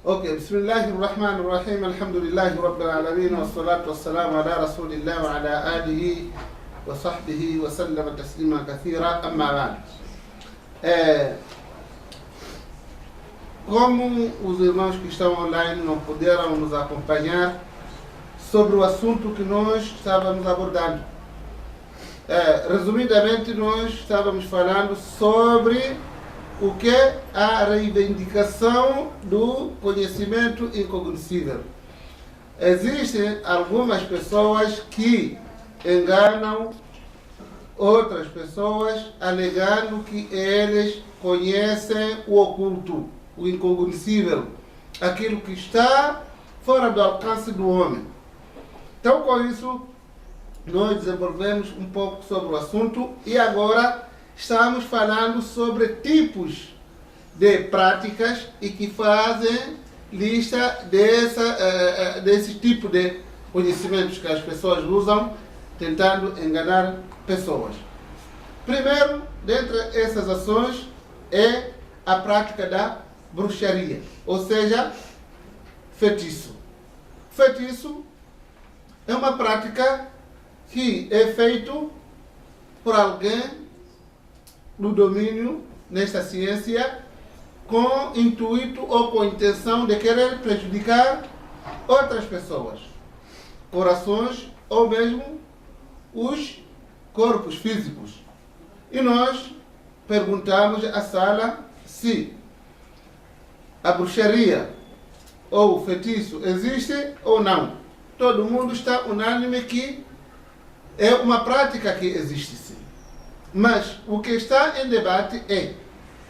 اوكي، بسم الله الرحمن الرحيم، الحمد لله رب العالمين، والصلاة والسلام على رسول الله وعلى آله وصحبه وسلم تسليما كثيرا. أما بعد, como os irmãos que estão online não puderam nos acompanhar sobre o assunto que nós estávamos abordando, resumidamente nós estávamos falando sobre o que é a reivindicação do conhecimento incognoscível. Existem algumas pessoas que enganam outras pessoas alegando que eles conhecem o oculto, o incognoscível, aquilo que está fora do alcance do homem. Então, com isso, nós desenvolvemos um pouco sobre o assunto e agora estamos falando sobre tipos de práticas e que fazem lista desse tipo de conhecimentos que as pessoas usam tentando enganar pessoas. Primeiro, dentre essas ações, é a prática da bruxaria, ou seja, feitiço. Feitiço é uma prática que é feito por alguém no domínio nesta ciência com intuito ou com intenção de querer prejudicar outras pessoas, corações ou mesmo os corpos físicos. E nós perguntamos à sala se a bruxaria ou o feitiço existe ou não. Todo mundo está unânime que é uma prática que existe sim. Mas o que está em debate é: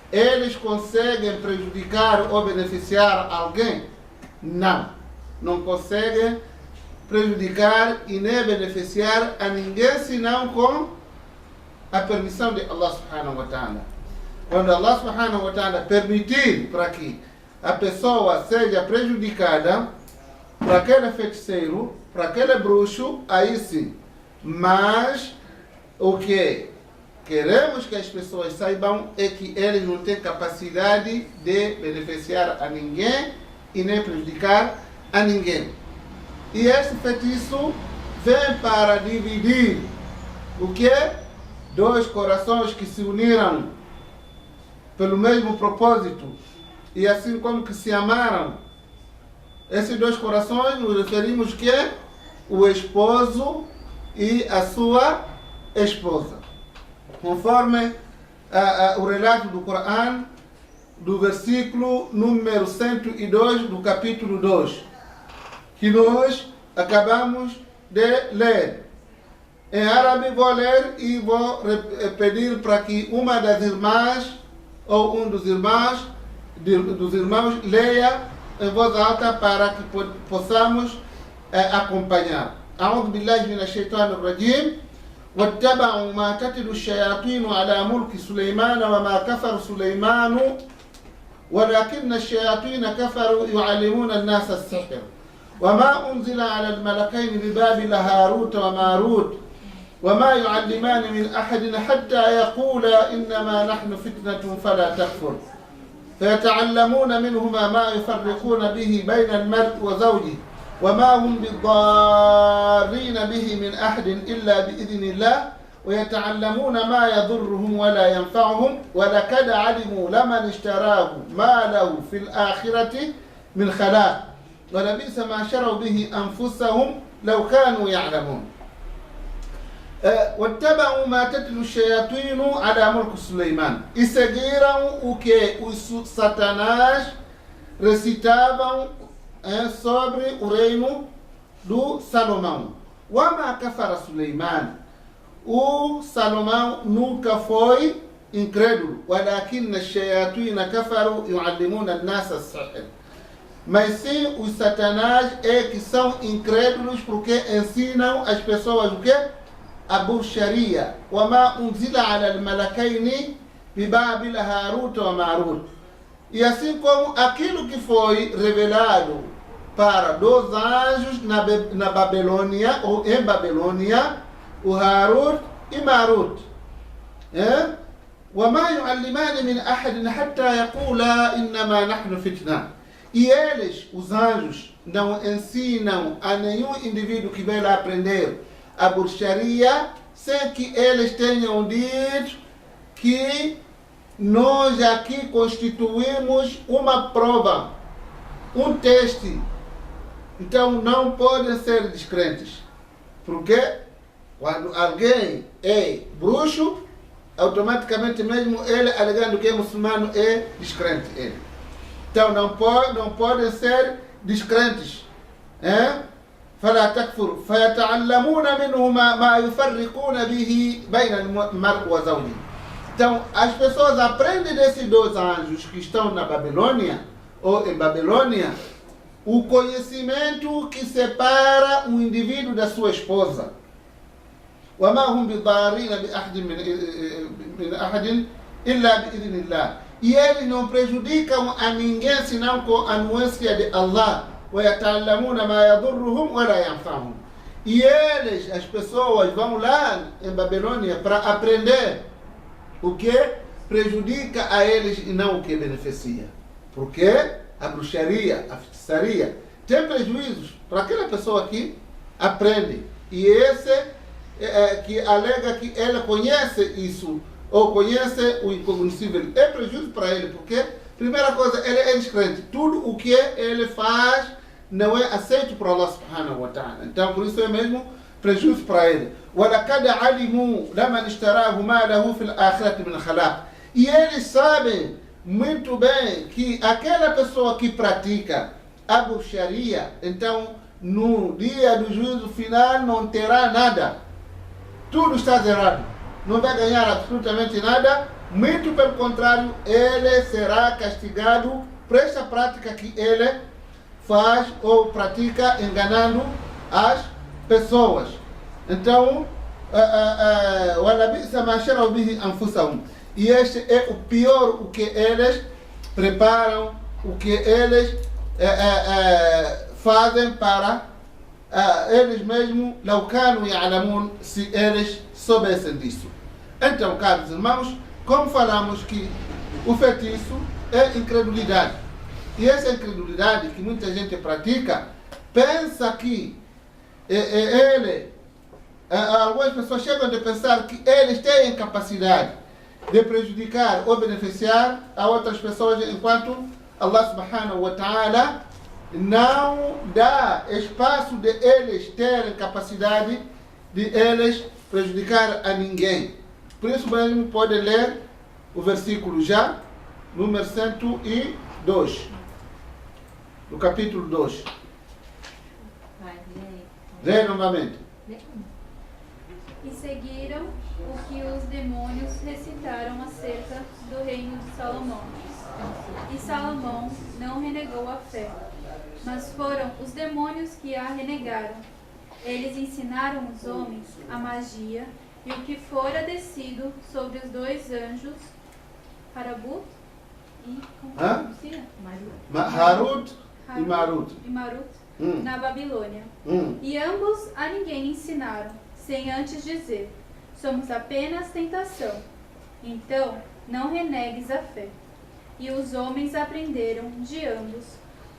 eles conseguem prejudicar ou beneficiar alguém? Não. Não conseguem prejudicar e nem beneficiar a ninguém senão com a permissão de Allah subhanahu wa ta'ala. Quando Allah subhanahu wa ta'ala permitir para que a pessoa seja prejudicada, para aquele feiticeiro, para aquele bruxo, aí sim. Mas o que queremos que as pessoas saibam é que eles não têm capacidade de beneficiar a ninguém e nem prejudicar a ninguém. E este feitiço vem para dividir o que? Dois corações que se uniram pelo mesmo propósito e assim como que se amaram. Esses dois corações nos referimos que o esposo e a sua esposa. Conforme o relato do Corão, do versículo número 102 do capítulo 2, que nós acabamos de ler. Em árabe vou ler e vou pedir para que uma das irmãs ou um dos irmãos leia em voz alta para que possamos acompanhar. أعوذ بالله من الشيطان الرجيم واتبعوا ما تتلو الشياطين على ملك سليمان وما كفر سليمان ولكن الشياطين كفروا يعلمون الناس السحر وما أنزل على الملكين ببابل هاروت وماروت وما يعلمان من أحد حتى يقولا إنما نحن فتنة فلا تكفر فيتعلمون منهما ما يفرقون به بين المرء وزوجه وما هم بالضارين به من أحد إلا بإذن الله ويتعلمون ما يضرهم ولا ينفعهم ولقد علموا لمن اشتراه ما له في الآخرة من خلاق ولبئس ما شروا به أنفسهم لو كانوا يعلمون. واتبعوا ما تتلو الشياطين على ملك سليمان. E seguiram o que os satanás recitavam sobre o reino do Salomão. Wama kafara Suleiman. O Salomão nunca foi incrédulo. Walakin ash-shayatin kafaru yu'allimuna an-nasa as-sihr. Mas sim, os satanás é que são incrédulos porque ensinam as pessoas o que? A bruxaria. Wama unzila ala al-malakaini bibabil Harut wa Marut. E assim como aquilo que foi revelado para dois anjos na Babilônia, ou em Babilônia, o Harut e Marut. وَمَا يُعَلِّمَانِ مِنْ أَحَدٍ حَتَّى يَقُولَا إِنَّمَا نَحْنُ فِتْنَةٌ. E eles, os anjos, não ensinam a nenhum indivíduo que vem lá aprender a bruxaria sem que eles tenham dito que nós aqui constituímos uma prova, um teste. Então não podem ser descrentes. Porque quando alguém é bruxo, automaticamente mesmo ele alegando que é muçulmano é descrente. Ele. Então não podem ser descrentes. فلا تكفروا فيتعلمون منه ما يفرقون به بين المرء وزوجه. Então as pessoas aprendem desses dois anjos que estão na Babilônia ou em Babilônia o conhecimento que separa um indivíduo da sua esposa. وما هم بضارين بأحد من أحد إلا بإذن الله. E eles não prejudicam a ninguém senão com a anuência de Allah. ويتعلمون ما يضرهم ولا ينفعهم. E eles, as pessoas, vão lá em Babilônia para aprender o que prejudica a eles e não o que beneficia. Porque a bruxaria, a feitiçaria, tem prejuízos para aquela pessoa que aprende. E esse que alega que ela conhece isso, ou conhece o incognoscível, é prejuízo para ele, porque, primeira coisa, ele é descrente. Tudo o que ele faz não é aceito por Allah subhanahu wa ta'ala. Então, por isso é mesmo prejuízo para ele. وَلَقَدْ عَلِمُوا لَمَنْ اشْتَرَاهُ مَا لَهُ فِي الْآخِرَةِ مِنْ خَلَاقٍ. E eles sabem muito bem que aquela pessoa que pratica a bruxaria, então, no dia do juízo final não terá nada. Tudo está zerado. Não vai ganhar absolutamente nada. Muito pelo contrário, ele será castigado por esta prática que ele faz ou pratica enganando as pessoas. Então, e este é o pior, o que eles preparam, o que eles fazem para eles mesmos, se eles soubessem disso. Então, caros irmãos, como falamos que o feitiço é incredulidade. E essa incredulidade que muita gente pratica, pensa que algumas pessoas chegam a pensar que eles têm capacidade de prejudicar ou beneficiar a outras pessoas, enquanto Allah subhanahu wa ta'ala não dá espaço de eles terem capacidade de eles prejudicar a ninguém. Por isso mesmo pode ler o versículo já, número 102, no capítulo 2. Lê novamente. E seguiram o que os demônios recitaram acerca do reino de Salomão. E Salomão não renegou a fé, mas foram os demônios que a renegaram. Eles ensinaram os homens a magia e o que fora descido sobre os dois anjos, Harabut e Harut e Marut, na Babilônia. E ambos a ninguém ensinaram, sem antes dizer: somos apenas tentação. Então, não renegues a fé. E os homens aprenderam de ambos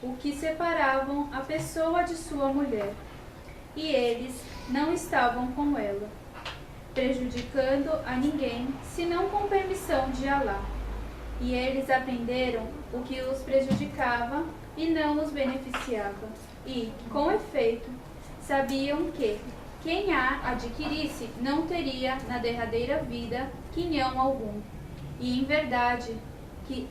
o que separavam a pessoa de sua mulher. E eles não estavam com ela, prejudicando a ninguém, senão com permissão de Alá. E eles aprenderam o que os prejudicava e não os beneficiava. E, com efeito, sabiam que quem a adquirisse não teria na derradeira vida quinhão algum. E, em verdade, que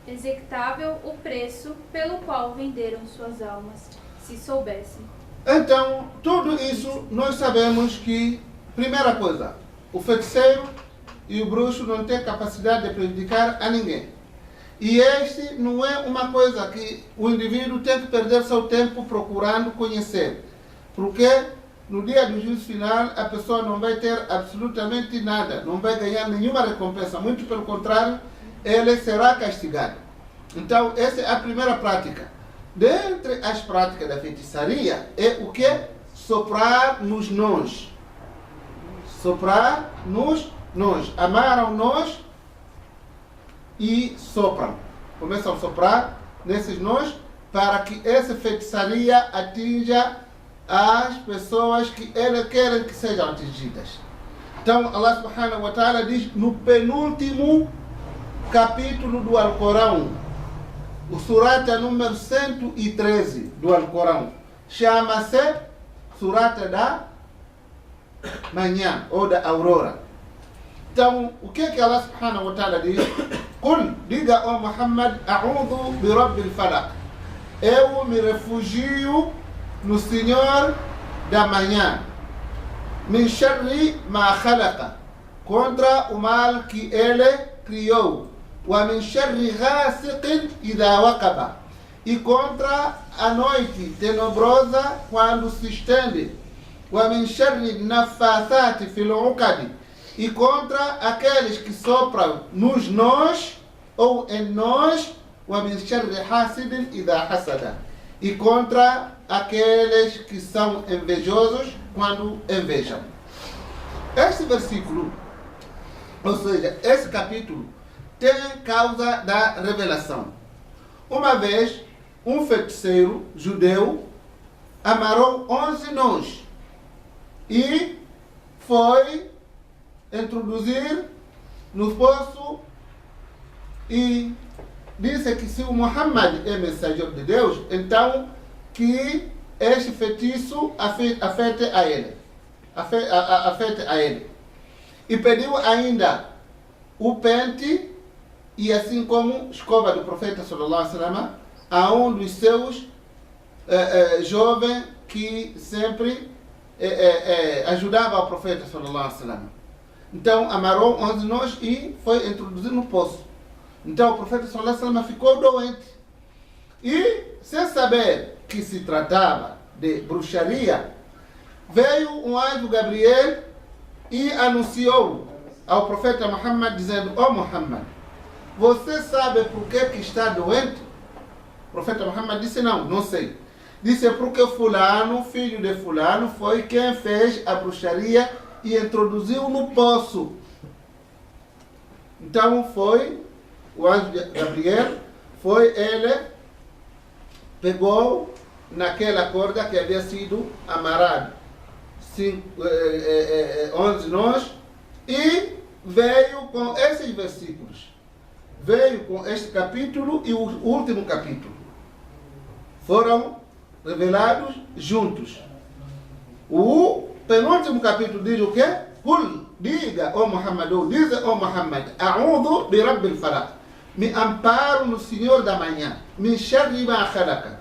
executável o preço pelo qual venderam suas almas, se soubessem. Então, tudo isso nós sabemos que, primeira coisa, o feiticeiro e o bruxo não têm capacidade de prejudicar a ninguém. E este não é uma coisa que o indivíduo tem que perder seu tempo procurando conhecer. Porque no dia do juízo final a pessoa não vai ter absolutamente nada, não vai ganhar nenhuma recompensa. Muito pelo contrário, ele será castigado. Então, essa é a primeira prática. Dentre as práticas da feitiçaria é o que? Soprar nos nós. Soprar nos nós. Amaram nós e sopram. Começam a soprar nesses nós, para que essa feitiçaria atinja as pessoas que ele quer que sejam atingidas. Então Allah subhanahu wa ta'ala diz no penúltimo capítulo do Alcorão, o surata número 113 do Alcorão, chama-se surata da manhã ou da aurora. Então, o que Allah subhanahu wa ta'ala diz? Qul, diga ao Muhammad, a'udhu bi rabbil falaq. Eu me refugio no Senhor da manhã. Min sharri ma khalaqa, contra o mal que ele criou. Wa min sharri ghasiqin idha waqaba, e contra a noite tenebrosa quando se estende. Wa min sharri nafathati fil uqad, e contra aqueles que sopram nos nós ou em nós. Wa min sharri hasidin idha hasada, e contra aqueles que são invejosos quando invejam. Este versículo, ou seja, esse capítulo, tem causa da revelação. Uma vez, um feiticeiro judeu amarrou 11 nós e foi introduzir no poço e disse que se o Muhammad é mensageiro de Deus, então que este feitiço afete a ele. Afete a ele. E pediu ainda o pente e assim como escova do profeta sallallahu alaihi wasallam a um dos seus jovens que sempre ajudava o profeta sallallahu alaihi wasallam. Então amarrou 11 nós e foi introduzido no poço. Então o profeta sallallahu alaihi wasallam ficou doente. E sem saber que se tratava de bruxaria, veio um anjo Gabriel e anunciou ao profeta Muhammad dizendo: ó Muhammad, você sabe por que está doente? O profeta Muhammad disse: não sei. Disse: porque fulano, filho de fulano, foi quem fez a bruxaria e introduziu no poço. Então foi o anjo Gabriel, foi ele, pegou naquela corda que havia sido amarrado 11 nós e veio com esses versículos. Veio com este capítulo e o último capítulo. Foram revelados juntos. O penúltimo capítulo diz o quê? Qul, diga, ó Muhammad, diz ó Muhammad, a'udhu bi rabbil falaq, me amparo no Senhor da manhã, min sharri ma khalaqa,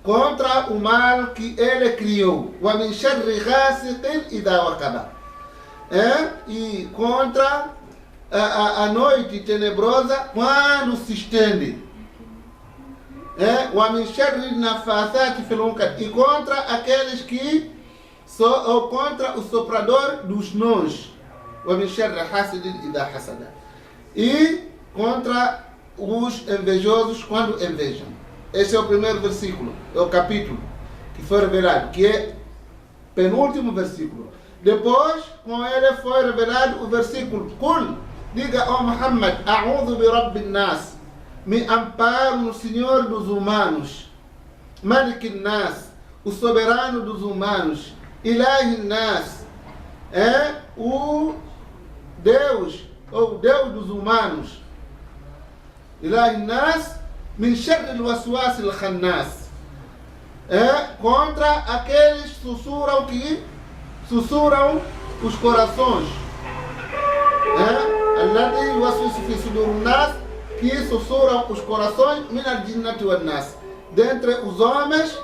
contra o mal que ele criou, wa min sharri ghasiqin idha waqaba, e contra a noite tenebrosa quando se estende, wa min sharri nafathati fil uqad, e contra aqueles que ou contra o soprador dos nós, wa min sharri hasidin idha hasada, e contra os invejosos quando invejam. Esse é o primeiro versículo, é o capítulo que foi revelado, que é penúltimo versículo. Depois, com ele foi revelado o versículo Qul, diga ó Muhammad, a'udhu bi rabbin nas, me amparo no Senhor dos humanos, Malikin nas, o soberano dos humanos, Ilahin nas, o Deus, ou Deus dos humanos, Ilahin nas, min sharri al-waswas al-khannas, contra aqueles que sussurram os corações, alladhi yuwaswisu fi sudurin nas, que sussurram os corações, min al-jinnati wan nas, dentre os homens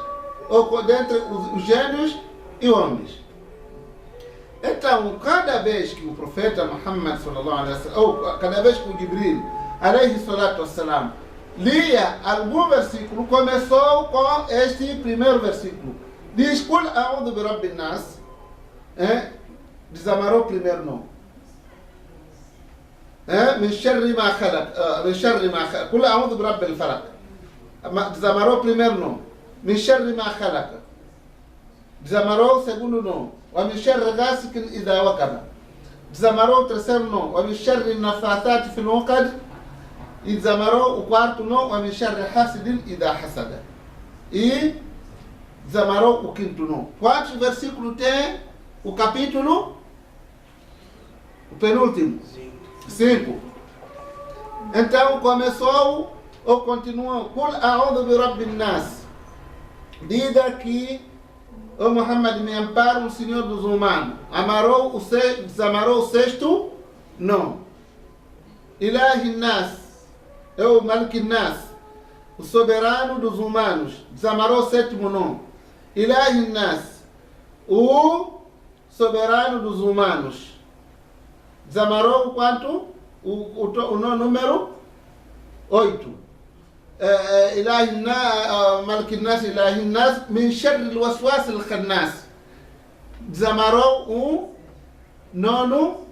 ou dentre os gênios e homens. Então, cada vez que o profeta Muhammad sallallahu alaihi wasallam, ou cada vez que o Jibril alaihi salatu wassalam lia algum versículo, começou com este primeiro versículo. Diz: Qul a'udhu bi rabbin nas, desamarrou primeiro não. Min sharri ma khalaq, min sharri ma khalaq. Qul a'udhu bi rabbil falaq, desamarrou primeiro não. Min sharri ma khalaq, desamarrou o segundo não. Wa min sharri ghasiqin idha waqaba, desamarrou o terceiro não. Wa min sharri nafathati fil uqad, E desamarou o quarto não, a mexer hasidin e da hasada. E desamarou o quinto não. Quantos versículos tem o capítulo? O penúltimo? 5. Então começou ou continuou. Qul a'udhu bi rabbin nas. Diga que o Muhammad me ampara, o Senhor dos humanos. Desamarou o sexto? Não. Ilahi nas. É o Malik nas, o soberano dos humanos. Desamarou o sétimo não. Ilahi nas, o soberano dos humanos. Desamarou o quanto? O número 8. Ilahi nas, Malik nas, Ilahi nas, min sharri al-waswas al-khannas. Desamarou o nono?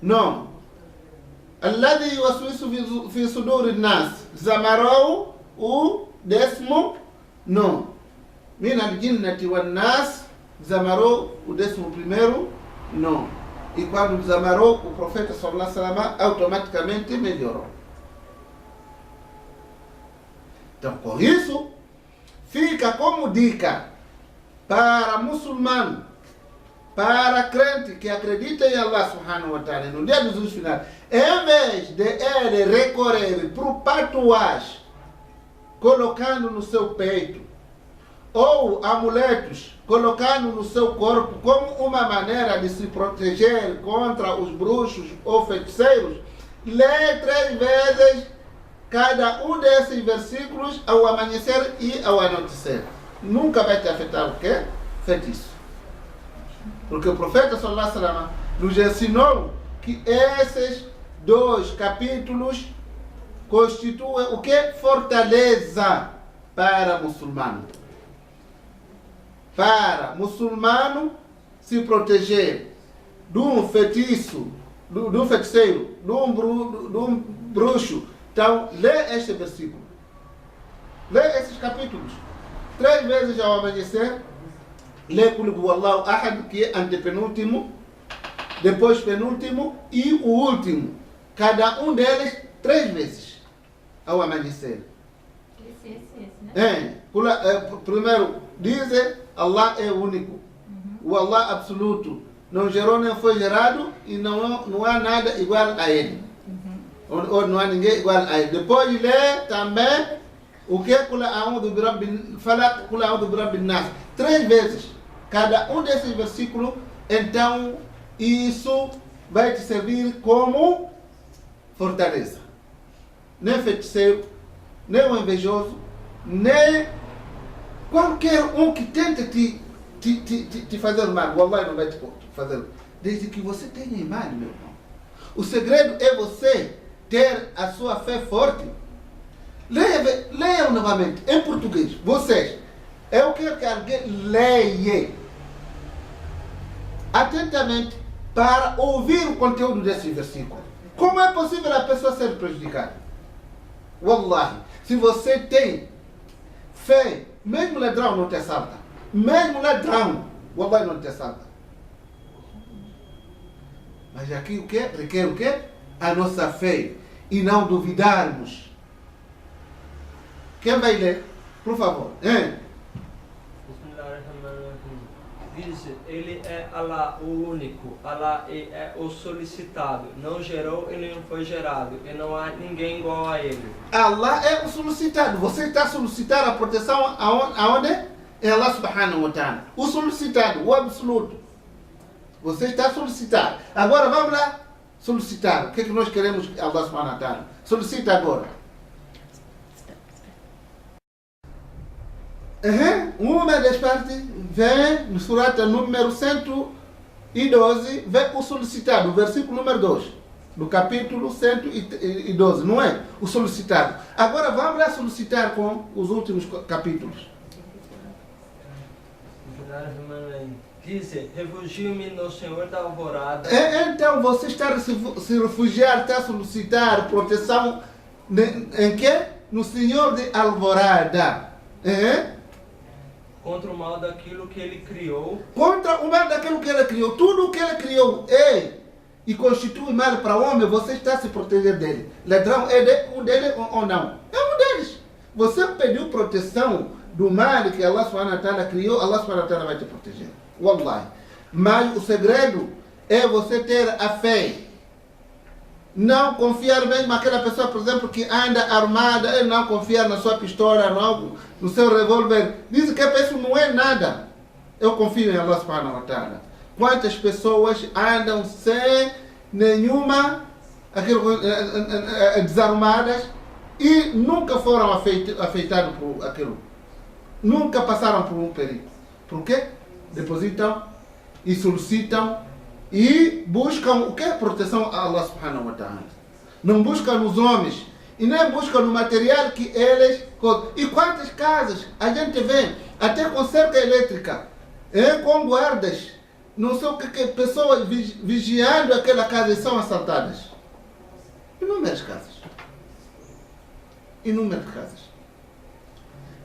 Não. الذي يوسوس في صدور الناس. Desamarou o décimo não. من الجنة والناس. Desamarou o 11º não. E quando desamarou, o profeta sallallahu alaihi wasallam automaticamente melhorou. Então, com isso, fica como dica para muçulmano, para crente que acredita em Allah subhanahu wa ta'ala no dia dos juízos finais, em vez de ele recorrer para o tatuagem, colocando no seu peito, ou amuletos, colocando no seu corpo, como uma maneira de se proteger contra os bruxos ou feiticeiros, lê 3 vezes cada um desses versículos ao amanhecer e ao anoitecer. Nunca vai te afetar o quê? Feitiço. Porque o profeta sallallahu alaihi wasallam nos ensinou que esses 2 capítulos constituem o que? Fortaleza para muçulmano. Para muçulmano se proteger de um feitiço, de um feiticeiro, de um bruxo. Então, lê este versículo. Lê esses capítulos 3 vezes ao amanhecer. Lê Qul Huwallahu Ahad, que é antepenúltimo, depois penúltimo e o último. Cada um deles 3 vezes ao amanhecer. Né? Primeiro, diz Allah é único. O Allah absoluto. Não gerou nem foi gerado e não há nada igual a ele. Ou não há ninguém igual a ele. Depois lê também o que? Qul a'udhu bi rabbin falaq, Qul a'udhu bi rabbin nas. 3 vezes. Cada um desses versículos, então, isso vai te servir como fortaleza. Nem feiticeiro, nem um invejoso, nem qualquer um que tente te fazer mal. Wallahi não vai te fazer. Desde que você tenha imagem, meu irmão. O segredo é você ter a sua fé forte. Leiam novamente, em português. Vocês. Eu quero que alguém leia atentamente para ouvir o conteúdo desse versículo. Como é possível a pessoa ser prejudicada? Wallahi, se você tem fé, mesmo ladrão não te assalta. Mesmo ladrão, wallahi não te assalta. Mas aqui o que? Requer o quê? A nossa fé. E não duvidarmos. Quem vai ler? Por favor. Diz, ele é Allah, o único. Allah é o solicitado. Não gerou e não foi gerado. E não há ninguém igual a ele. Allah é o solicitado. Você está solicitando a proteção aonde? É Allah subhanahu wa ta'ala. O solicitado, o absoluto. Você está solicitado. Agora vamos lá solicitar. O que é que nós queremos que Allah subhanahu wa ta'ala? Solicita agora. Uma das partes vem no surata número 112, vem o solicitado, o versículo número 2, do capítulo 112, não é? O solicitado. Agora vamos lá solicitar com os últimos capítulos. Diz, refugio-me no Senhor da Alvorada. Então você está a se refugiar, está a solicitar proteção em que? No Senhor de Alvorada. Contra o mal daquilo que ele criou. Contra o mal daquilo que ele criou. Tudo o que ele criou e constitui mal para o homem, você está a se proteger dele. Ladrão é um dele ou não? É um deles. Você pediu proteção do mal que Allah subhanahu wa ta'ala criou, Allah subhanahu wa ta'ala vai te proteger. Wallahi. Mas o segredo é você ter a fé. Não confiar mesmo naquela pessoa, por exemplo, que anda armada, ele não confiar na sua pistola, no seu revólver. Diz que isso não é nada. Eu confio em Allah subhanahu wa ta'ala. Quantas pessoas andam sem nenhuma desarmadas e nunca foram afetadas por aquilo. Nunca passaram por um perigo. Por quê? Depositam e solicitam e buscam o que? Proteção a Allah subhanahu wa ta'ala. Não buscam nos homens e nem buscam no material que eles... E quantas casas a gente vê, até com cerca elétrica, com guardas, não sei o que, pessoas vigiando aquela casa e são assaltadas. Inúmeras casas. Inúmeras casas.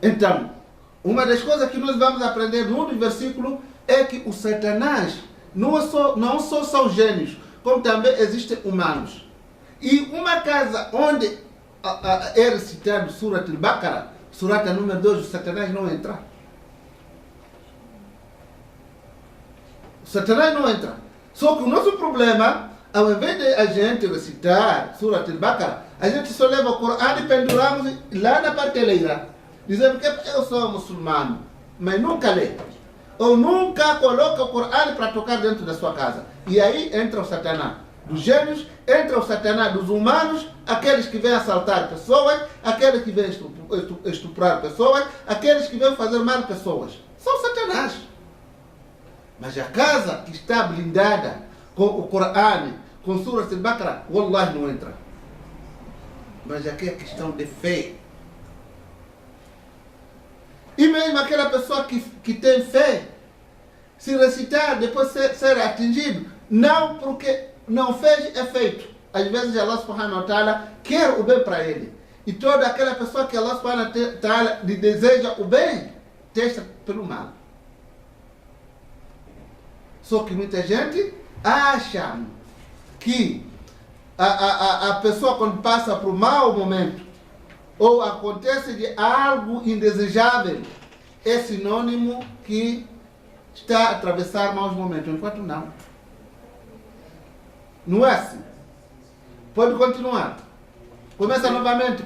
Então, uma das coisas que nós vamos aprender no versículo é que o Satanás não só são gênios, como também existem humanos. E uma casa onde é recitado Surat al-Baqarah, Surat número 2, o Satanás não entra. O Satanás não entra. Só que o nosso problema, ao invés de a gente recitar Surat al-Baqarah, a gente só leva o Corão e penduramos lá na prateleira. Dizendo que eu sou muçulmano, mas nunca lê. Ou nunca coloca o Corão para tocar dentro da sua casa. E aí entra o Satanás dos gênios, entra o Satanás dos humanos, aqueles que vêm assaltar pessoas, aqueles que vêm estuprar pessoas, aqueles que vêm fazer mal pessoas. São Satanás. Mas a casa que está blindada com o Corão, com Surat al-Baqarah, Wallahi não entra. Mas aqui é questão de fé. E mesmo aquela pessoa que tem fé, se recitar, depois ser atingido, não porque não fez efeito. Às vezes Allah subhanahu wa ta'ala quer o bem para ele. E toda aquela pessoa que Allah subhanahu wa ta'ala lhe deseja o bem, testa pelo mal. Só que muita gente acha que a pessoa quando passa por um mau momento, ou acontece de algo indesejável, é sinônimo que está a atravessar maus momentos, enquanto não. Não é assim. Pode continuar. Começa novamente.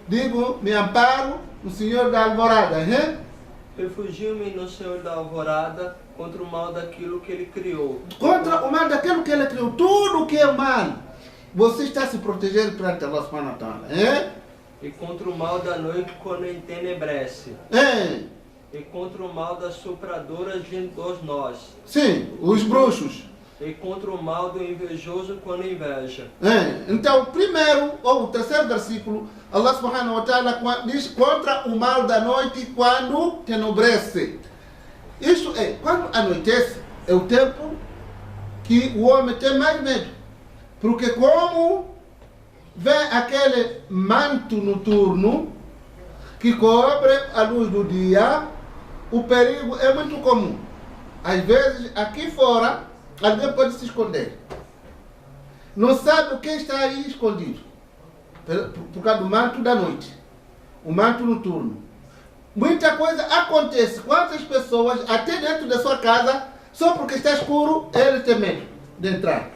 Digo, me amparo no Senhor da Alvorada. Refugio-me no Senhor da Alvorada contra o mal daquilo que Ele criou. Contra o mal daquilo que Ele criou. Tudo que é mal. Você está se protegendo perante Allah subhanahu wa ta'ala. E contra o mal da noite quando entenebrece. E contra o mal das sopradoras dos nós. Sim, os bruxos. E contra o mal do invejoso quando inveja. Então, o primeiro ou o terceiro versículo, Allah subhanahu wa ta'ala diz contra o mal da noite quando tenebrece. Isso é, quando anoitece, é o tempo que o homem tem mais medo. Porque como vem aquele manto noturno que cobre a luz do dia, o perigo é muito comum. Às vezes, aqui fora, alguém pode se esconder. Não sabe o que está aí escondido. Por causa do manto da noite. O manto noturno. Muita coisa acontece. Quantas pessoas, até dentro da sua casa, só porque está escuro, ele tem medo de entrar.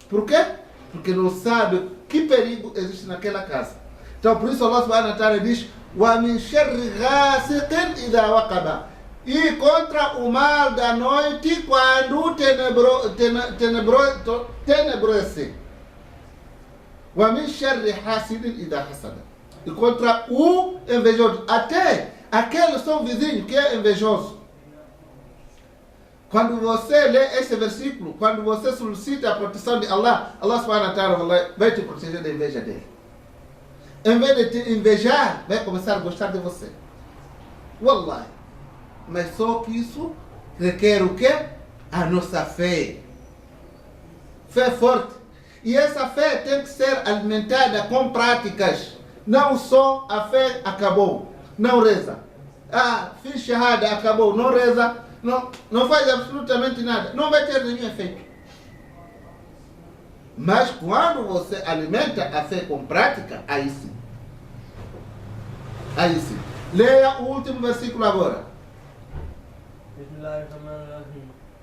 Por quê? Porque não sabe que perigo existe naquela casa. Então, por isso Allah subhanahu wa ta'ala diz: "Wa min sharri ghasiqin idha waqaba." E contra o mal da noite quando tenebrece. Wa min sharri hasidin idha hasada. E contra o invejoso. Até aquele seu vizinho que é invejoso. Quando você lê esse versículo, quando você solicita a proteção de Allah, Allah subhanahu wa ta'ala vai te proteger da inveja dele. Em vez de te invejar, vai começar a gostar de você. Wallahi. Mas só que isso requer o quê? A nossa fé. Fé forte. E essa fé tem que ser alimentada com práticas. Não só a fé acabou, não reza. Fiz shahada, acabou, não reza. Não faz absolutamente nada. Não vai ter nenhum efeito. Mas quando você alimenta a fé com prática, aí sim. Aí sim. Leia o último versículo agora.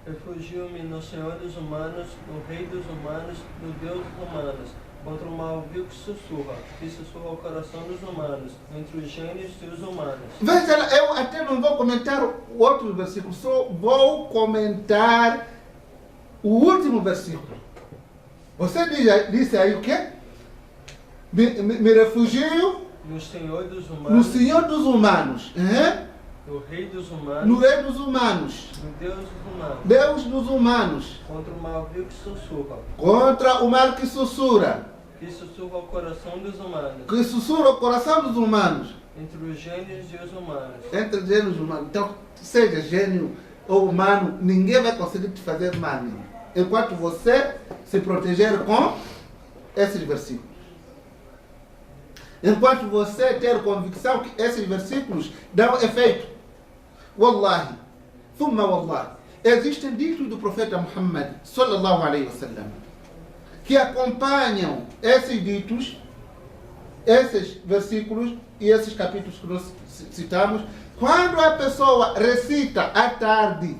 Refugio-me no Senhor dos humanos, no Rei dos humanos, no Deus dos humanos, contra o mal vil que sussurra o coração dos humanos, entre os gênios e os humanos. Veja, eu até não vou comentar o outro versículo, só vou comentar o último versículo. Você disse aí o quê? Me refugio no Senhor dos humanos. No Senhor dos humanos. No Rei dos humanos. No Rei dos humanos. No Deus dos humanos. Deus dos humanos. Contra o mal vil que sussurra. Contra o mal que sussurra. Que sussurra o coração dos humanos. Que sussurra o coração dos humanos. Entre os gênios e os humanos. Entre os gênios e os humanos. Então, seja gênio ou humano, ninguém vai conseguir te fazer mal. Enquanto você se proteger com esses versículos. Enquanto você ter convicção que esses versículos dão efeito. Wallahi, thumma wallahi. Existem ditos do profeta Muhammad, sallallahu alaihi wasallam, que acompanham esses ditos, esses versículos e esses capítulos que nós citamos, quando a pessoa recita à tarde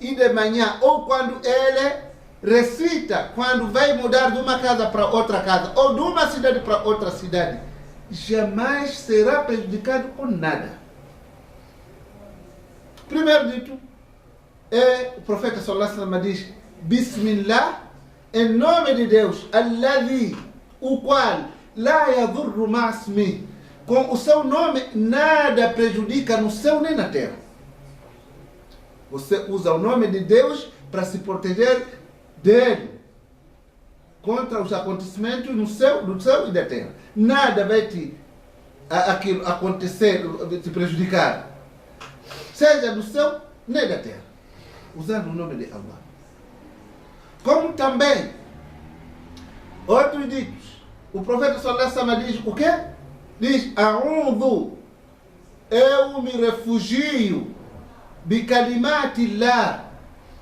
e de manhã, ou quando ele recita quando vai mudar de uma casa para outra casa, ou de uma cidade para outra cidade, jamais será prejudicado com nada. Primeiro dito, o profeta sallallahu alaihi wasallam diz: Bismillah, em nome de Deus, Alladhi, o qual la yadurru ma'asmi, com o seu nome nada prejudica no céu nem na terra. Você usa o nome de Deus para se proteger dele contra os acontecimentos do céu e da terra. Nada vai te acontecer, te prejudicar, seja do céu nem da terra, usando o nome de Allah. Como também outros ditos, o profeta sallallahu alaihi wasallam diz o quê? Diz: A'udhu, eu me refugio bikalimatillah,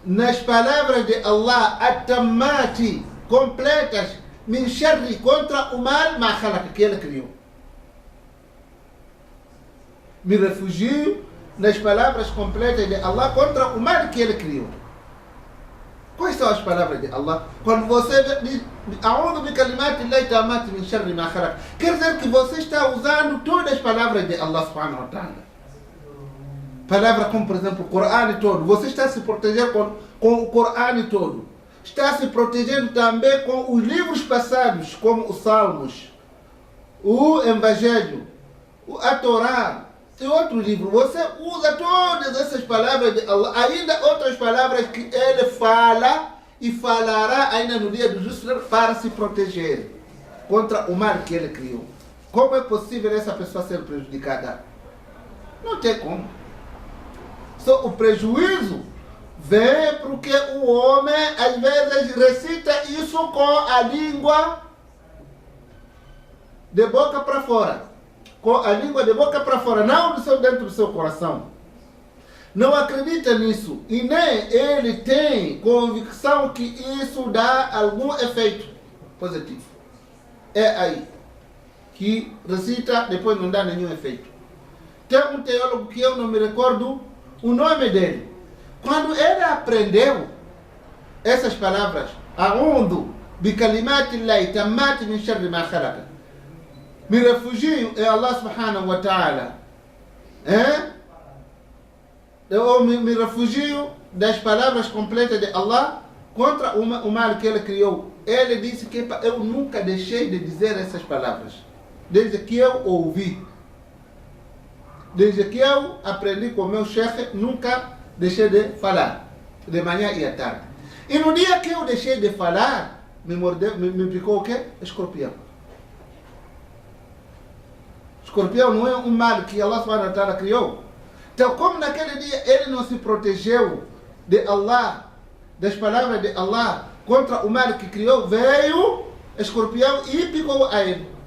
nas palavras de Allah, at-tammati, completas, min sharri, contra o mal, ma khalaq, que ele criou. Me refugio nas palavras completas de Allah contra o mal que ele criou. Quais são as palavras de Allah? Quando você diz A'udhu bi kalimatillahi tammati min sharri ma khalaq, quer dizer que você está usando todas as palavras de Allah subhanahu wa ta'ala. Palavras como, por exemplo, o Corão todo. Você está se protegendo com o Corão todo. Está se protegendo também com os livros passados, como os Salmos, o Evangelho, a Torá e outro livro. Você usa todas essas palavras de Allah, ainda outras palavras que ele fala e falará ainda no dia do juízo para se proteger contra o mal que ele criou. Como é possível essa pessoa ser prejudicada? Não tem como. Só o prejuízo vem porque o homem às vezes recita isso com a língua de boca para fora. Com a língua de boca para fora, não dentro do seu coração. Não acredita nisso e nem ele tem convicção que isso dá algum efeito positivo. É aí que recita, depois não dá nenhum efeito. Tem um teólogo que eu não me recordo o nome dele. Quando ele aprendeu essas palavras, A'udhu bi kalimatillahi tammati min sharri ma khalaqa, me refugio em Allah subhanahu wa ta'ala, eu me refugio das palavras completas de Allah contra o mal que ele criou. Ele disse que eu nunca deixei de dizer essas palavras desde que eu ouvi. Desde que eu aprendi com o meu chefe, nunca deixei de falar, de manhã e à tarde. E no dia que eu deixei de falar, me picou o quê? Escorpião. Escorpião não é um mal que Allah subhanahu wa ta'ala criou. Então, como naquele dia ele não se protegeu de Allah, das palavras de Allah, contra o mal que criou, veio escorpião e picou a ele.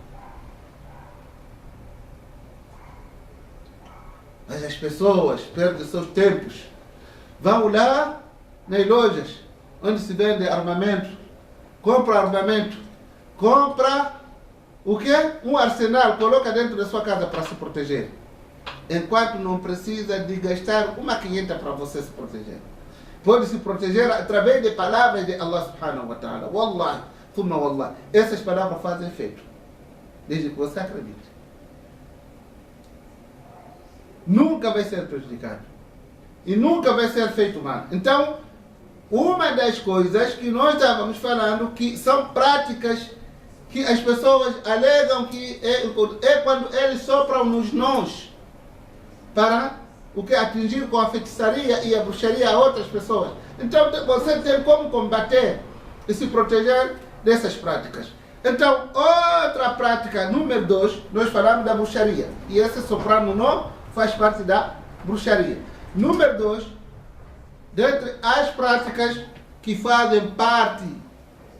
Mas as pessoas perdem seus tempos. Vão lá nas lojas onde se vende armamento compra armamento, compra o quê? Um arsenal, coloca dentro da sua casa para se proteger. Enquanto não precisa de gastar uma 500 para você se proteger. Pode se proteger através de palavras de Allah subhanahu wa ta'ala. Wallahi, thumma wallahi. Essas palavras fazem efeito, desde que você acredite. Nunca vai ser prejudicado. E nunca vai ser feito mal. Então, uma das coisas que nós estávamos falando, que são práticas que as pessoas alegam que é quando eles sopram nos nós para o que atingir com a feitiçaria e a bruxaria a outras pessoas. Então você tem como combater e se proteger dessas práticas. Então, outra prática, número 2, nós falamos da bruxaria. E esse soprar no nó faz parte da bruxaria. Número 2, dentre as práticas que fazem parte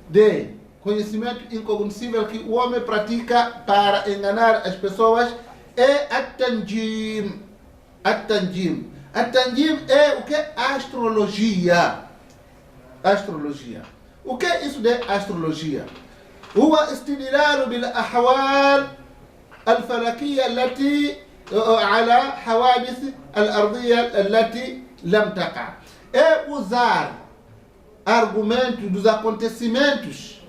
de conhecimento incognoscível que o homem pratica para enganar as pessoas, é at-tanjim. At-tanjim. At-tanjim é o que? Astrologia. Astrologia. O que é isso de astrologia? هو استدلال بالأحوال الفلكية التي على حوادث الأرضية التي لم تقع. É usar argumentos dos acontecimentos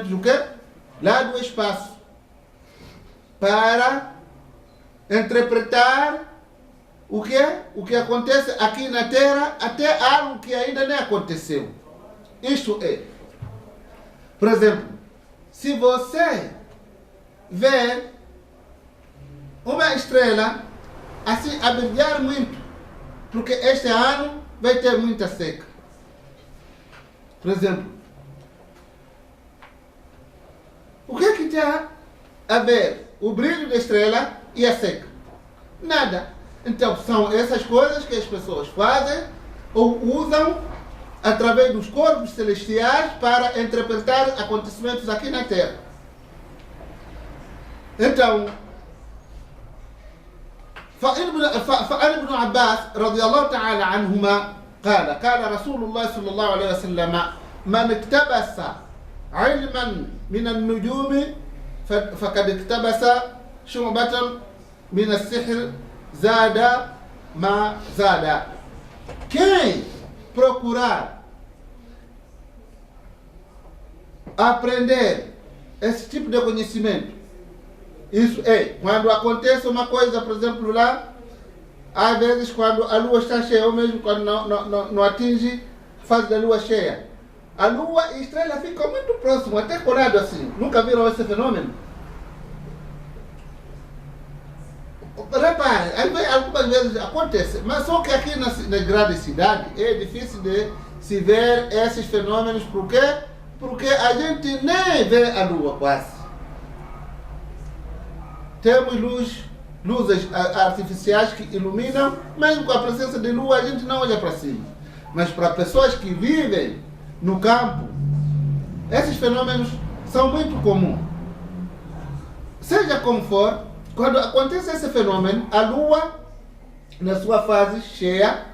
do quê? Lá do espaço, para interpretar o que acontece aqui na Terra, até algo que ainda nem aconteceu. Isto é, por exemplo, se você vê uma estrela assim a brilhar muito, porque este ano vai ter muita seca. Por exemplo, o que é que tem a ver o brilho da estrela e a seca? Nada. Então são essas coisas que as pessoas fazem ou usam através dos corpos celestiais para interpretar acontecimentos aqui na Terra. Então, فعن ابن عباس رضي الله تعالى عنهما قال رسول الله صلى الله عليه وسلم من اقتبس علما من النجوم فقد اقتبس شعبة من السحر زاد ما زاد. Quem procurar aprender esse tipo de conhecimento, isso é, quando acontece uma coisa, por exemplo, lá, às vezes quando a lua está cheia, ou mesmo quando não atinge a fase da lua cheia, a lua e a estrela ficam muito próximas, até colado assim. Nunca viram esse fenômeno? Repare, algumas vezes acontece, mas só que aqui nas grandes cidades é difícil de se ver esses fenômenos. Por quê? Porque a gente nem vê a lua quase. Temos luzes artificiais que iluminam, mesmo com a presença de lua a gente não olha para cima. Mas para pessoas que vivem no campo, esses fenômenos são muito comuns. Seja como for, quando acontece esse fenômeno, a lua na sua fase cheia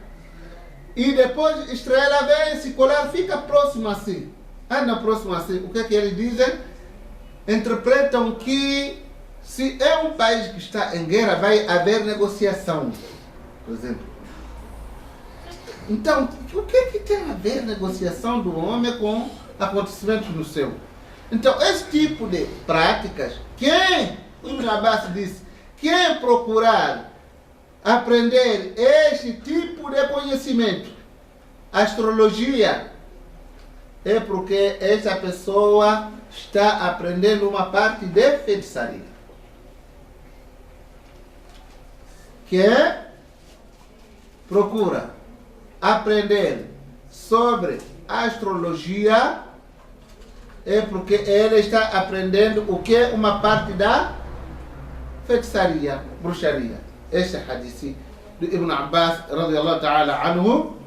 e depois a estrela vem se colar, fica próxima assim. Anda próxima assim. O que é que eles dizem? Interpretam que se é um país que está em guerra, vai haver negociação, por exemplo. Então, o que é que tem a ver negociação do homem com acontecimentos no céu? Então, esse tipo de práticas, o Ibn Abbas disse, quem procurar aprender este tipo de conhecimento, astrologia, é porque essa pessoa está aprendendo uma parte de feitiçaria. Quem procura aprender sobre astrologia é porque ele está aprendendo o que é uma parte da feitiçaria, bruxaria. Este hadith de Ibn Abbas radiyallahu ta'ala anhu,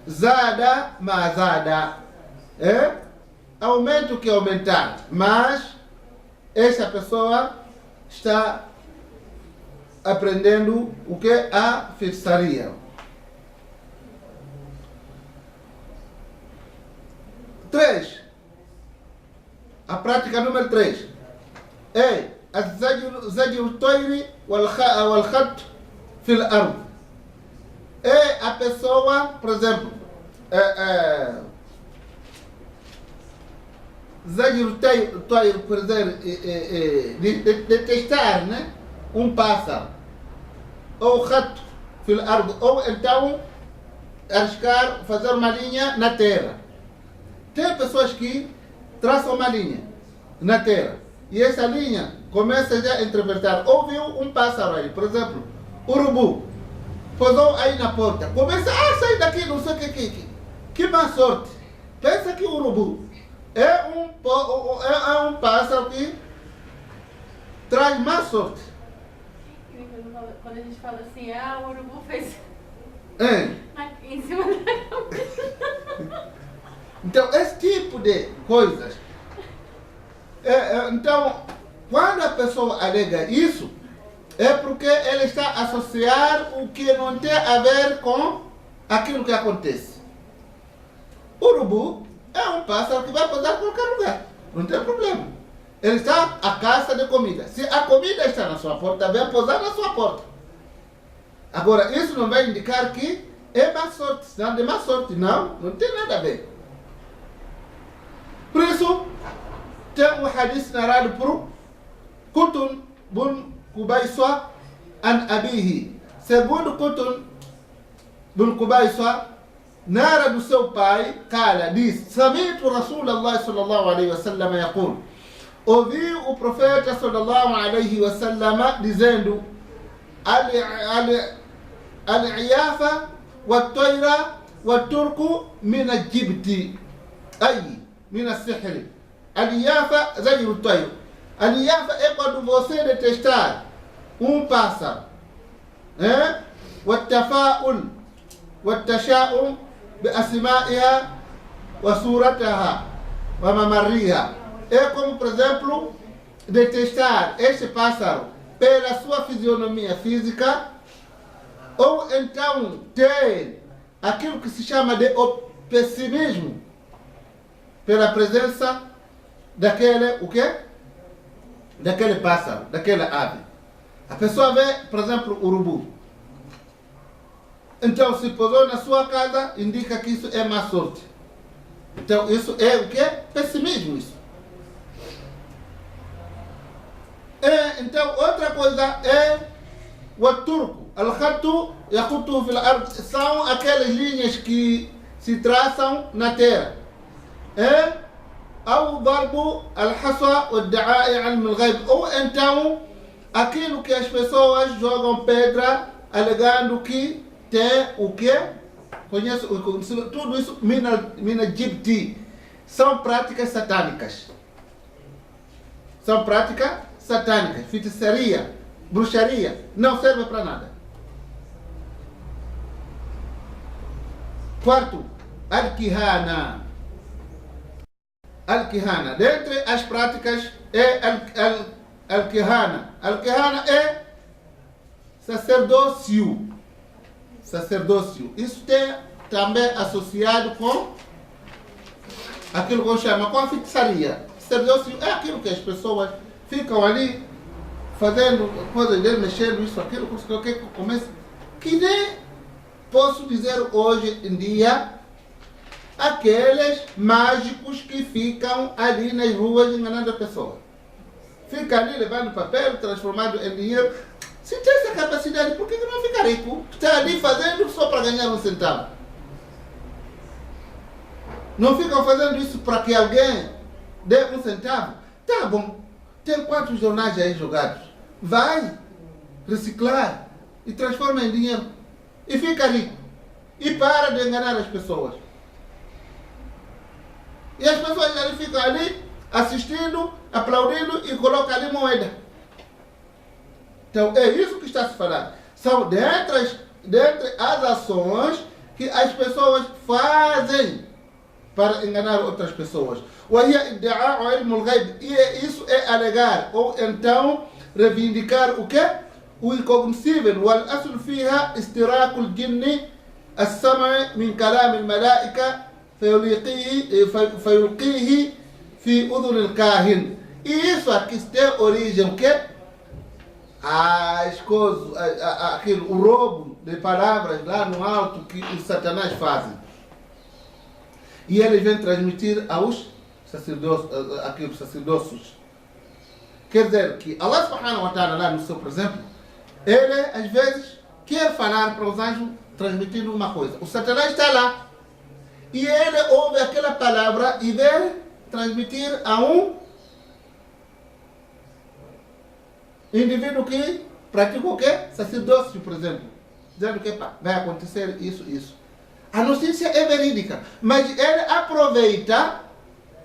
zada ma zada, aumenta o que aumentar, mas essa pessoa está aprendendo o que é a feitiçaria. 3. A prática número 3 é زجر الطير والخط في الأرض. É a pessoa, por exemplo, زجر الطير, por exemplo, de testar, né? Pássaro. Ou rato fil ardo, ou então arriscar, fazer uma linha na terra. Tem pessoas que traçam uma linha na terra e essa linha começa já a interpretar. Ouviu um pássaro aí, por exemplo, urubu, pousou aí na porta, começa a sair daqui, não sei o que má sorte. Pensa que o urubu é um pássaro que traz má sorte. Quando a gente fala assim, o urubu fez aqui em cima da cabeça. Então, esse tipo de coisas. Então, quando a pessoa alega isso, é porque ela está a associar o que não tem a ver com aquilo que acontece. O urubu é um pássaro que vai pousar em qualquer lugar, não tem problema. Ele está à caça de comida. Se a comida está na sua porta, vai pousar na sua porta. Agora, isso não vai indicar que é má sorte, não de má sorte, não tem nada a ver. Por isso, tem um hadith narrado por Qutun bin Qubaysa an abihi. Segundo Qutun bin Qubaysa, narra do seu pai, diz: Sami'tu Rasulullah sallallahu alaihi wasallam yaqul. Ouvi o profeta sallallahu alaihi wasallam dizendo: Al-Iyafa wa-Tayra wa-Turku min al-Jibti. Aí, min al-Sihr. Al-Iyafa, zajru al-Tayr. Al-Iyafa é quando você detestar um pássaro. Wa-Tafa'ul wa-Tasha'um bi-asma'iha wa-surataha wa-mamarriha. É como, por exemplo, detestar este pássaro pela sua fisionomia física, ou então ter aquilo que se chama de pessimismo pela presença daquele, daquele pássaro, daquela ave. A pessoa vê, por exemplo, urubu. Então, se pousou na sua casa, indica que isso é má sorte. Então, isso é o quê? Pessimismo, isso. Então, outra coisa é o turco. Al-Khattu yakhuttu fil ard. São aquelas linhas que se traçam na terra. Ou darbu al-haswa wad-da'i 'ilm al-ghaib. Ou então, aquilo que as pessoas jogam pedra alegando que tem o quê? Conheço tudo isso, mina jibti. São práticas satânicas. São práticas satânicas, feitiçaria, bruxaria, não serve para nada. Quarto, al-kihana. Al-kihana. Dentre as práticas é al-kihana. Al-kihana é sacerdócio. Sacerdócio. Isso tem também associado com aquilo que eu chamo com a feitiçaria. Sacerdócio é aquilo que as pessoas ficam ali fazendo coisas dele, mexendo isso, aquilo, que começa. Que nem posso dizer hoje em dia aqueles mágicos que ficam ali nas ruas enganando a pessoa. Fica ali levando papel, transformado em dinheiro. Se tem essa capacidade, por que não fica rico? Está ali fazendo só para ganhar um centavo. Não ficam fazendo isso para que alguém dê um centavo? Tá bom. Tem quantos jornais aí jogados? Vai reciclar e transforma em dinheiro. E fica rico. E para de enganar as pessoas. E as pessoas ali ficam ali assistindo, aplaudindo e colocam ali moeda. Então é isso que está se falando. São dentre as ações que as pessoas fazem para enganar outras pessoas. E isso é alegar, ou então reivindicar o quê? O incognoscível. والأصل فيها استراق الجن السمع من كلام الملائكة فيلقيه في أذن الكاهن. E isso aqui tem origem o quê? As coisas, aquilo, o roubo de palavras lá no alto que os Satanás fazem. E eles vêm transmitir aos sacerdócios. Quer dizer que Allah subhanahu wa ta'ala lá no seu, por exemplo, ele às vezes quer falar para os anjos transmitindo uma coisa. O Satanás está lá e ele ouve aquela palavra e vem transmitir a um indivíduo que pratica o quê? Sacerdócio, por exemplo. Dizendo que vai acontecer isso, isso. A notícia é verídica, mas ele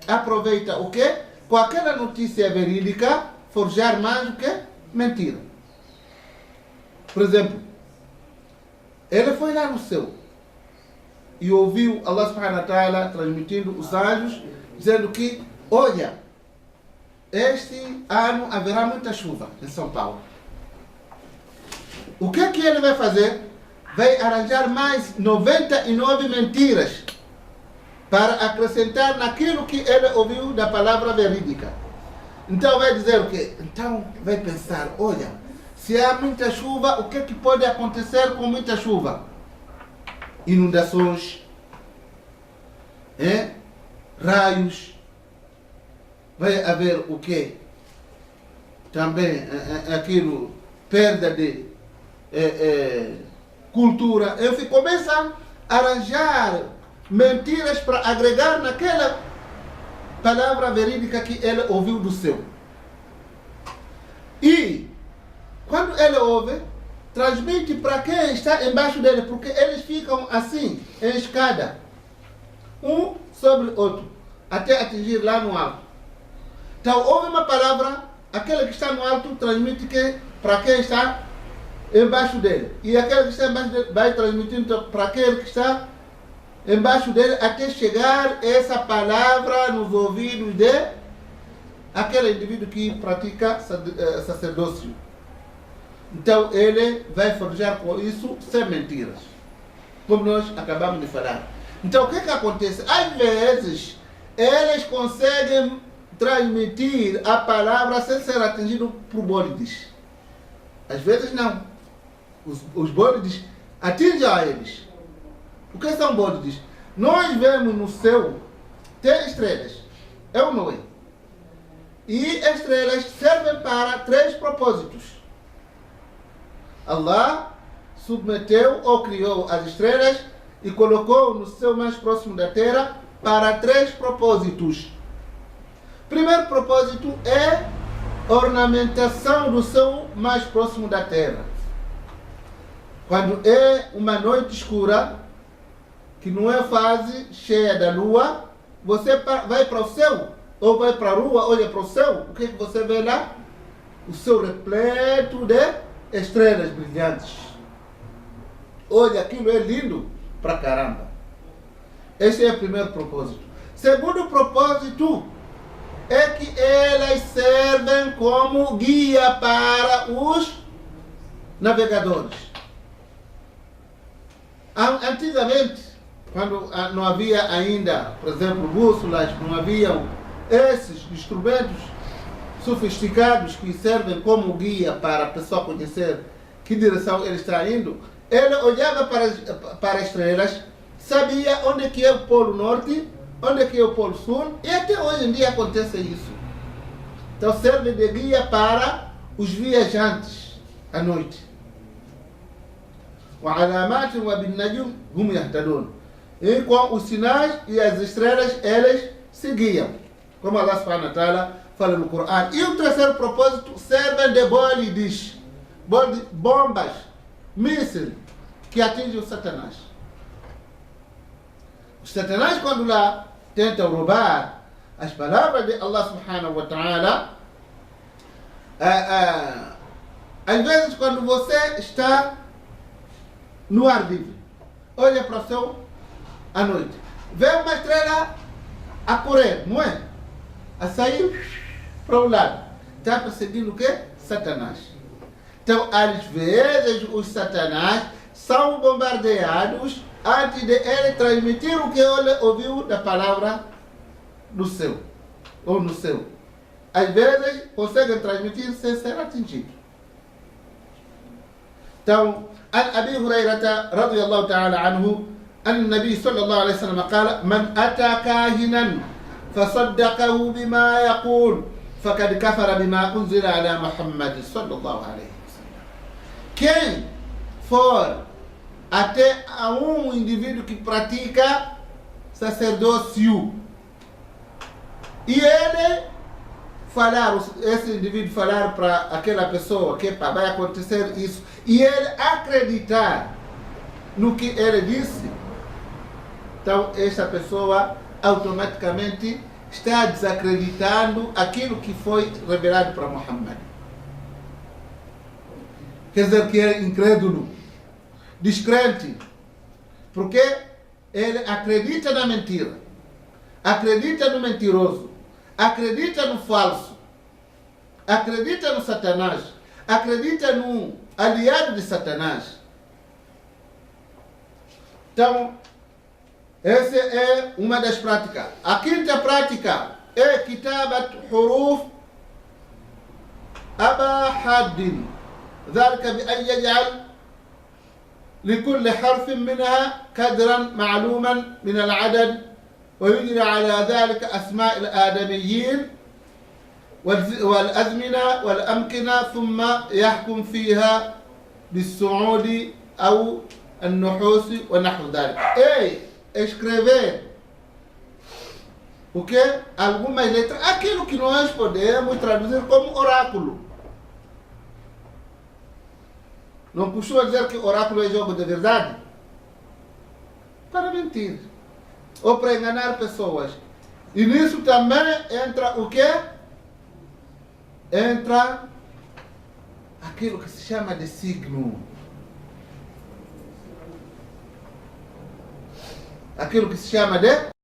aproveita o quê? Com aquela notícia verídica, forjar mais o quê? Mentira. Por exemplo, ele foi lá no céu e ouviu Allah subhanahu wa ta'ala transmitindo os anjos, dizendo que, olha, este ano haverá muita chuva em São Paulo. O que é que ele vai fazer? Vai arranjar mais 99 mentiras para acrescentar naquilo que ele ouviu da palavra verídica. Então vai dizer o quê? Então vai pensar, olha, se há muita chuva, o que é que pode acontecer com muita chuva? Inundações, raios, vai haver o quê? Também aquilo, perda de cultura. Enfim, começa a arranjar mentiras para agregar naquela palavra verídica que ele ouviu do céu. E quando ele ouve, transmite para quem está embaixo dele, porque eles ficam assim, em escada, um sobre o outro, até atingir lá no alto. Então, ouve uma palavra, aquele que está no alto transmite para quem está embaixo dele. E aquele que está embaixo dele vai transmitindo para aquele que está embaixo dele, até chegar essa palavra nos ouvidos de aquele indivíduo que pratica sacerdócio. Então, ele vai forjar com isso sem mentiras, como nós acabamos de falar. Então, o que acontece? Às vezes, eles conseguem transmitir a palavra sem ser atingido por bólides. Às vezes não. Os bólides atingem a eles. O que são bólides? Nós vemos no céu, tem estrelas. É ou não é? E estrelas servem para 3 propósitos. Allah submeteu ou criou as estrelas e colocou no céu mais próximo da terra para 3 propósitos. Primeiro propósito é ornamentação do céu mais próximo da terra. Quando é uma noite escura, que não é fase cheia da lua, você vai para o céu, ou vai para a lua, olha para o céu, o que você vê lá? O céu repleto de estrelas brilhantes. Olha, aquilo é lindo pra caramba. Esse é o primeiro propósito. Segundo propósito é que elas servem como guia para os navegadores. Antigamente, quando não havia ainda, por exemplo, bússolas, não haviam esses instrumentos sofisticados que servem como guia para a pessoa conhecer que direção ele está indo, ele olhava para as estrelas, sabia onde que é o Polo Norte, onde que é o Polo Sul, e até hoje em dia acontece isso. Então serve de guia para os viajantes à noite. وعلامات وبالنجم هم يهتدون. E com os sinais e as estrelas, eles seguiam. Como Allah subhanahu wa ta'ala fala no Corão. E o terceiro propósito serve de bólides, bombas, mísseis que atingem o Satanás. Os Satanás, quando lá tentam roubar as palavras de Allah subhanahu wa ta'ala, às vezes quando você está no ar livre, olha para o céu à noite, vê uma estrela a correr, não é? A sair para o lado. Está perseguindo o quê? Satanás. Então, às vezes, os Satanás são bombardeados antes de ele transmitir o que ele ouviu da palavra do céu, ou no céu. Às vezes, conseguem transmitir sem ser atingido. Então, عن أبي هريرة رضي الله تعالى عنه أن النبي صلى الله عليه وسلم قال: من أتى كاهنا فصدقه بما يقول فقد كفر بما أنزل على محمد صلى الله عليه وسلم. Quem for até a indivíduo que pratica sacerdócio e ele falar, esse indivíduo falar para aquela pessoa que vai acontecer isso, e ele acreditar no que ele disse, então essa pessoa automaticamente está desacreditando aquilo que foi revelado para Muhammad. Quer dizer que é incrédulo, descrente, porque ele acredita na mentira, acredita no mentiroso, acredita no falso, acredita no Satanás, acredita no aliado de Satanás. Então, essa é uma das práticas. A quinta prática é kitabat huruf aba haddin. ذلك بأن يجعل لكل حرف منها قدرا معلوما من العدد ويجري على ذلك أسماء الآدميين والأزمنة والأمكنة ثم يحكم فيها بالصعود أو النحوس ونحو ذلك. Escrever o que? Algumas letras, aquilo que nós podemos traduzir como oráculo. Não costuma dizer que oráculo é jogo de verdade? Para mentir. Ou para enganar pessoas. E nisso também entra o quê? Entra aquilo que se chama de signo. Aquilo que se chama de